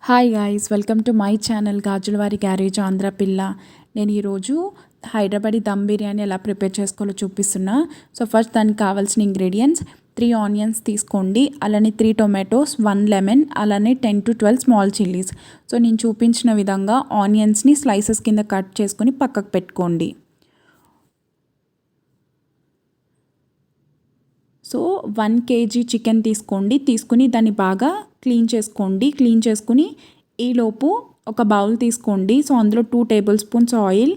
Hi guys, welcome to my channel Gajulavari garage Andhra పిల్ల. నేను ఈరోజు హైదరాబాదీ దమ్ బిర్యానీ ఎలా ప్రిపేర్ చేసుకోవాలో చూపిస్తున్నా. సో ఫస్ట్ దానికి కావాల్సిన ఇంగ్రీడియంట్స్ 3 ఆనియన్స్ తీసుకోండి, అలానే 3 టొమాటోస్, 1 లెమన్, అలానే 10 to 12 స్మాల్ చిల్లీస్. సో నేను చూపించిన విధంగా ఆనియన్స్ని స్లైసెస్ కింద కట్ చేసుకొని పక్కకు పెట్టుకోండి. సో 1 kg చికెన్ తీసుకుని దాన్ని బాగా క్లీన్ చేసుకుని ఈలోపు ఒక బౌల్ తీసుకోండి. సో అందులో 2 టేబుల్ స్పూన్స్ ఆయిల్,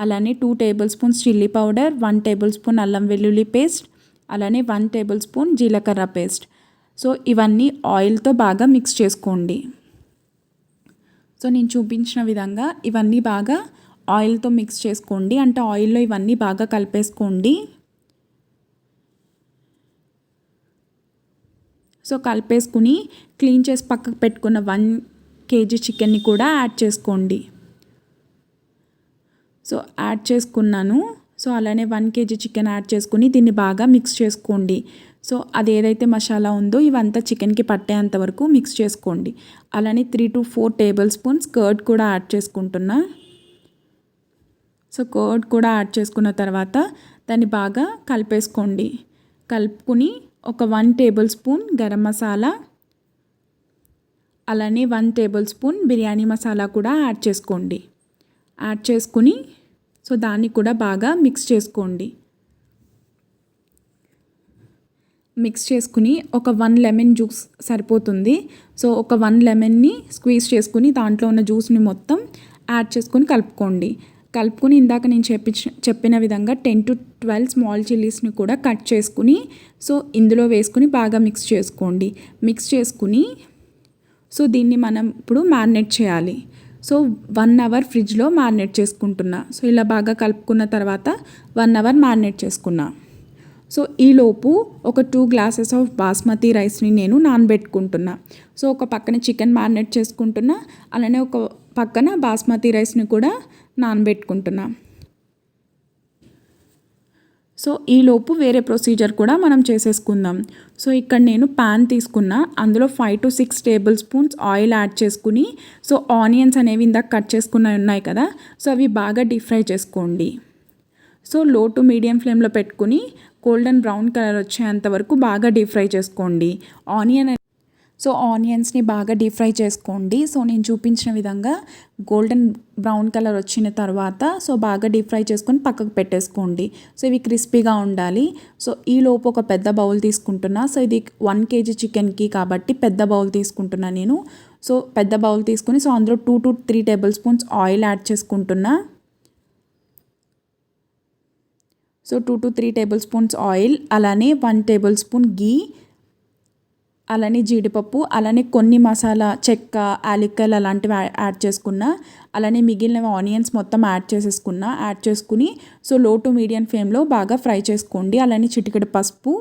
అలానే 2 table spoons chilli powder, 1 table spoon అల్లం వెల్లుల్లి పేస్ట్, అలానే 1 టేబుల్ స్పూన్ జీలకర్ర పేస్ట్. సో ఇవన్నీ ఆయిల్తో బాగా మిక్స్ చేసుకోండి. సో నేను చూపించిన విధంగా ఇవన్నీ బాగా ఆయిల్తో మిక్స్ చేసుకోండి, అంటే ఆయిల్లో ఇవన్నీ బాగా కలిపేసుకోండి. సో కలిపేసుకుని క్లీన్ చేసి పక్కకు పెట్టుకున్న 1 kg చికెన్ని కూడా యాడ్ చేసుకోండి. సో యాడ్ చేసుకున్నాను. సో అలానే 1 kg చికెన్ యాడ్ చేసుకుని దీన్ని బాగా మిక్స్ చేసుకోండి. సో అది ఏదైతే మసాలా ఉందో ఇవంతా చికెన్కి పట్టేంత వరకు మిక్స్ చేసుకోండి. అలానే 3 to 4 టేబుల్ స్పూన్స్ కర్డ్ కూడా యాడ్ చేసుకుంటున్నా. సో కర్డ్ కూడా యాడ్ చేసుకున్న తర్వాత దాన్ని బాగా కలిపేసుకోండి. కలుపుకుని ఒక 1 టేబుల్ స్పూన్ గరం మసాలా, అలానే 1 టేబుల్ స్పూన్ బిర్యానీ మసాలా కూడా యాడ్ చేసుకోండి. యాడ్ చేసుకుని సో దాన్ని కూడా బాగా మిక్స్ చేసుకోండి. మిక్స్ చేసుకుని ఒక 1 లెమన్ జ్యూస్ సరిపోతుంది. సో ఒక 1 లెమన్ని స్క్వీజ్ చేసుకుని దాంట్లో ఉన్న జ్యూస్ని మొత్తం యాడ్ చేసుకొని కలుపుకొని ఇందాక నేను చెప్పిన విధంగా 10 to 12 స్మాల్ చిల్లీస్ని కూడా కట్ చేసుకుని సో ఇందులో వేసుకుని బాగా మిక్స్ చేసుకుని సో దీన్ని మనం ఇప్పుడు మ్యారినేట్ చేయాలి. సో 1 అవర్ ఫ్రిడ్జ్లో మ్యారినేట్ చేసుకుంటున్నా. సో ఇలా బాగా కలుపుకున్న తర్వాత 1 అవర్ మ్యారినేట్ చేసుకున్నా. సో ఈలోపు ఒక 2 గ్లాసెస్ ఆఫ్ బాస్మతి రైస్ని నేను నానబెట్టుకుంటున్నా. సో ఒక పక్కన చికెన్ మ్యారినేట్ చేసుకుంటున్నా, అలానే ఒక పక్కన బాస్మతి రైస్ని కూడా నానబెట్టుకుంటున్నా. సో ఈలోపు వేరే ప్రొసీజర్ కూడా మనం చేసేసుకుందాం. సో ఇక్కడ నేను ప్యాన్ తీసుకున్నా, అందులో 5 to 6 table spoons oil add చేసుకుని సో ఆనియన్స్ అనేవి ఇందాక కట్ చేసుకున్న ఉన్నాయి కదా, సో అవి బాగా డీప్ ఫ్రై చేసుకోండి. సో లో టు మీడియం ఫ్లేమ్లో పెట్టుకుని గోల్డెన్ బ్రౌన్ కలర్ వచ్చేంత వరకు బాగా డీప్ ఫ్రై చేసుకోండి. ఆనియన్స్ని బాగా డీప్ ఫ్రై చేసుకోండి. సో నేను చూపించిన విధంగా గోల్డెన్ బ్రౌన్ కలర్ వచ్చిన తర్వాత సో బాగా డీప్ ఫ్రై చేసుకొని పక్కకు పెట్టేసుకోండి. సో ఇవి క్రిస్పీగా ఉండాలి. సో ఈలోపు ఒక పెద్ద బౌల్ తీసుకుంటున్నా. సో ఇది 1 kg చికెన్కి కాబట్టి పెద్ద బౌల్ తీసుకుంటున్నా నేను. సో పెద్ద బౌల్ తీసుకుని సో అందులో 2 to 3 tablespoons oil add చేసుకుంటున్నా. So 2 to 3 tablespoons oil, అలానే 1 టేబుల్ స్పూన్ ఘీ, అలానే జీడిపప్పు, అలానే కొన్ని మసాలా చెక్క, యాలక్కాయలు అలాంటివి యాడ్ చేసుకున్నా. అలానే మిగిలిన ఆనియన్స్ మొత్తం యాడ్ చేసుకుని సో లో టు మీడియం ఫ్లేమ్లో బాగా ఫ్రై చేసుకోండి. అలానే చిటికెడు పసుపు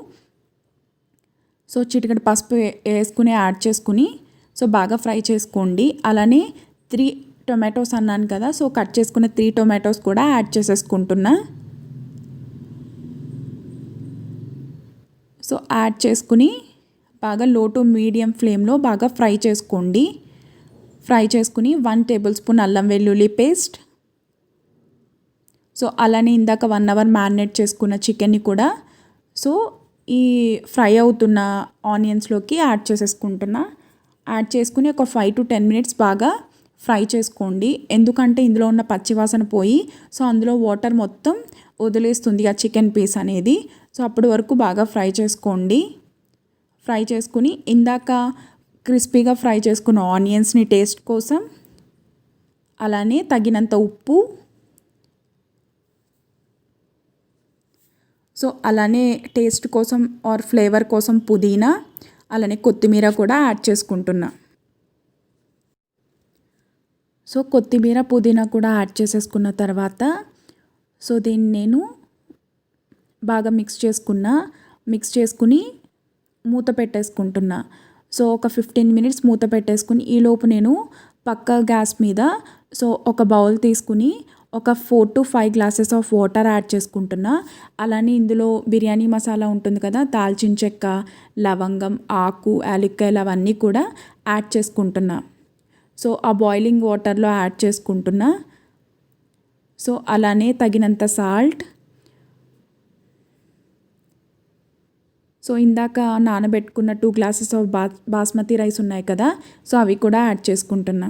వేసుకుని యాడ్ చేసుకుని సో బాగా ఫ్రై చేసుకోండి. అలానే 3 టొమాటోస్ అన్నాను కదా, సో కట్ చేసుకున్న 3 టొమాటోస్ కూడా యాడ్ చేసేసుకుంటున్నా. సో యాడ్ చేసుకుని బాగా లో టు మీడియం ఫ్లేమ్లో బాగా ఫ్రై చేసుకుని 1 టేబుల్ స్పూన్ అల్లం వెల్లుల్లి పేస్ట్. సో అలానే ఇందాక 1 అవర్ మ్యారినేట్ చేసుకున్న చికెన్ని కూడా సో ఈ ఫ్రై అవుతున్న ఆనియన్స్లోకి యాడ్ చేసుకుని ఒక 5 to 10 మినిట్స్ బాగా ఫ్రై చేసుకోండి. ఎందుకంటే ఇందులో ఉన్న పచ్చివాసన పోయి సో అందులో వాటర్ మొత్తం వదిలేస్తుంది ఆ చికెన్ పీస్ అనేది. సో అప్పటి వరకు బాగా ఫ్రై చేసుకుని ఇందాక క్రిస్పీగా ఫ్రై చేసుకున్న ఆనియన్స్ని టేస్ట్ కోసం, అలానే తగినంత ఉప్పు, సో అలానే టేస్ట్ కోసం ఆర్ ఫ్లేవర్ కోసం పుదీనా, అలానే కొత్తిమీర కూడా యాడ్ చేసుకుంటున్నా. సో కొత్తిమీర పుదీనా కూడా యాడ్ చేసేసుకున్న తర్వాత సో దీన్ని నేను బాగా మిక్స్ చేసుకుని మూత పెట్టేసుకుంటున్నా. సో ఒక 15 మినిట్స్ మూత పెట్టేసుకుని ఈలోపు నేను పక్క గ్యాస్ మీద సో ఒక బౌల్ తీసుకుని ఒక 4 to 5 glasses of water add చేసుకుంటున్నా. అలానే ఇందులో బిర్యానీ మసాలా ఉంటుంది కదా, దాల్చిన చెక్క, లవంగం, ఆకు, యాలక్కాయలు అవన్నీ కూడా యాడ్ చేసుకుంటున్నా. సో ఆ బాయిలింగ్ వాటర్లో యాడ్ చేసుకుంటున్నా. సో అలానే తగినంత సాల్ట్. సో ఇందాక నానబెట్టుకున్న 2 గ్లాసెస్ ఆఫ్ బాస్మతి రైస్ ఉన్నాయి కదా, సో అవి కూడా యాడ్ చేసుకుంటున్నా.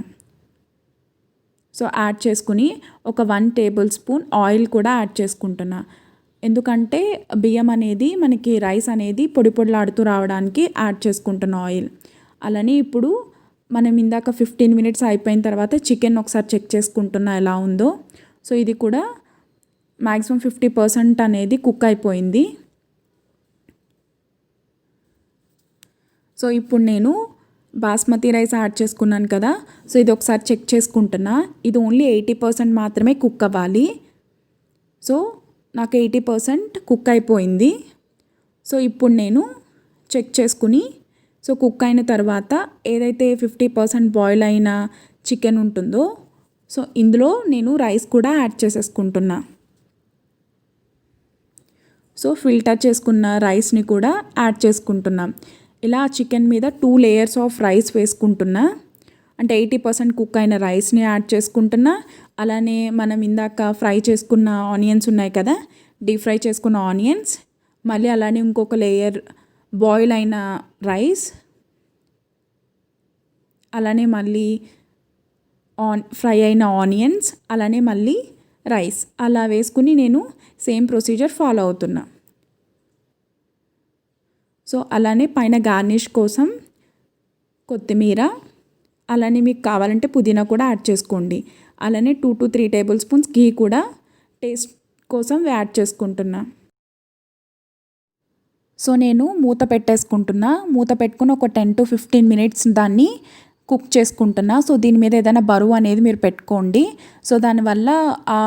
సో యాడ్ చేసుకుని ఒక 1 టేబుల్ స్పూన్ ఆయిల్ కూడా యాడ్ చేసుకుంటున్నా. ఎందుకంటే బియ్యం అనేది మనకి రైస్ అనేది పొడి పొడిలాడుతూ రావడానికి యాడ్ చేసుకుంటున్న ఆయిల్. అలానే ఇప్పుడు మనం ఇందాక 15 మినిట్స్ అయిపోయిన తర్వాత చికెన్ ఒకసారి చెక్ చేసుకుంటున్నా ఎలా ఉందో. సో ఇది కూడా మ్యాక్సిమం 50% అనేది కుక్ అయిపోయింది. సో ఇప్పుడు నేను బాస్మతి రైస్ యాడ్ చేసుకున్నాను కదా, సో ఇది ఒకసారి చెక్ చేసుకుంటున్నా. ఇది ఓన్లీ 80% మాత్రమే కుక్ అవ్వాలి. సో నాకు 80% కుక్ అయిపోయింది. సో ఇప్పుడు నేను చెక్ చేసుకుని, సో కుక్ అయిన తర్వాత ఏదైతే 50% బాయిల్ అయిన చికెన్ ఉంటుందో, సో ఇందులో నేను రైస్ కూడా యాడ్ చేసేసుకుంటున్నా. సో ఫిల్టర్ చేసుకున్న రైస్ని కూడా యాడ్ చేసుకుంటున్నాం. ఇలా చికెన్ మీద 2 లేయర్స్ ఆఫ్ రైస్ వేసుకుంటున్నా. అంటే 80% కుక్ అయిన రైస్ని యాడ్ చేసుకుంటున్నా. అలానే మనం ఇందాక ఫ్రై చేసుకున్న ఆనియన్స్ ఉన్నాయి కదా, డీప్ ఫ్రై చేసుకున్న ఆనియన్స్, మళ్ళీ అలానే ఇంకొక లేయర్ బాయిల్ అయిన రైస్, అలానే మళ్ళీ ఫ్రై అయిన ఆనియన్స్, అలానే మళ్ళీ రైస్, అలా వేసుకుని నేను సేమ్ ప్రొసీజర్ ఫాలో అవుతున్నా. సో అలానే పైన గార్నిష్ కోసం కొత్తిమీర, అలానే మీకు కావాలంటే పుదీనా కూడా యాడ్ చేసుకోండి. అలానే 2 to 3 టేబుల్ స్పూన్స్ ఘీ కూడా టేస్ట్ కోసం యాడ్ చేసుకుంటున్నా. సో నేను మూత పెట్టేసుకుంటున్నా. మూత పెట్టుకుని ఒక 10 to 15 మినిట్స్ దాన్ని కుక్ చేసుకుంటున్నా. సో దీని మీద ఏదైనా బరువు అనేది మీరు పెట్టుకోండి. సో దానివల్ల ఆ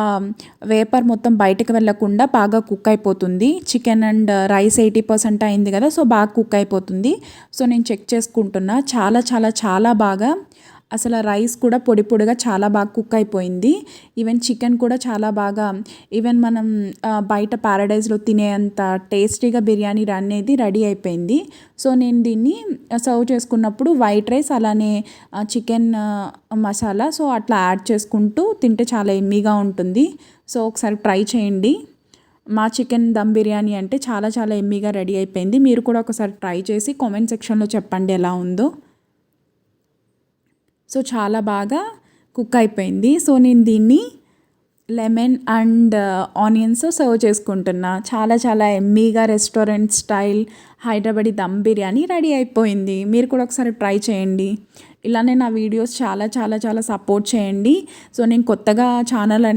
వేపర్ మొత్తం బయటకు వెళ్ళకుండా బాగా కుక్ అయిపోతుంది. చికెన్ అండ్ రైస్ 80% అయింది కదా, సో బాగా కుక్ అయిపోతుంది. సో నేను చెక్ చేసుకుంటున్నా. చాలా చాలా చాలా బాగా, అసలు రైస్ కూడా పొడి పొడిగా చాలా బాగా కుక్ అయిపోయింది. ఈవెన్ చికెన్ కూడా చాలా బాగా, ఈవెన్ మనం బయట ప్యారడైజ్లో తినేంత టేస్టీగా బిర్యానీ అనేది రెడీ అయిపోయింది. సో నేను దీన్ని సర్వ్ చేసుకున్నప్పుడు వైట్ రైస్ అలానే చికెన్ మసాలా, సో అట్లా యాడ్ చేసుకుంటూ తింటే చాలా ఎమ్మీగా ఉంటుంది. సో ఒకసారి ట్రై చేయండి. మా చికెన్ దమ్ బిర్యానీ అంటే చాలా చాలా ఎమ్మీగా రెడీ అయిపోయింది. మీరు కూడా ఒకసారి ట్రై చేసి కామెంట్ సెక్షన్లో చెప్పండి ఎలా ఉందో. సో చాలా బాగా కుక్ అయిపోయింది. సో నేను దీన్ని లెమన్ అండ్ ఆనియన్స్ సర్వ్ చేసుకుంటున్నా. చాలా చాలా ఎమ్మీగా restaurant style Hyderabadi dum biryani ready అయిపోయింది. మీరు కూడా ఒకసారి ట్రై చేయండి. ఇలానే నా వీడియోస్ చాలా చాలా చాలా సపోర్ట్ చేయండి. సో నేను కొత్తగా ఛానల్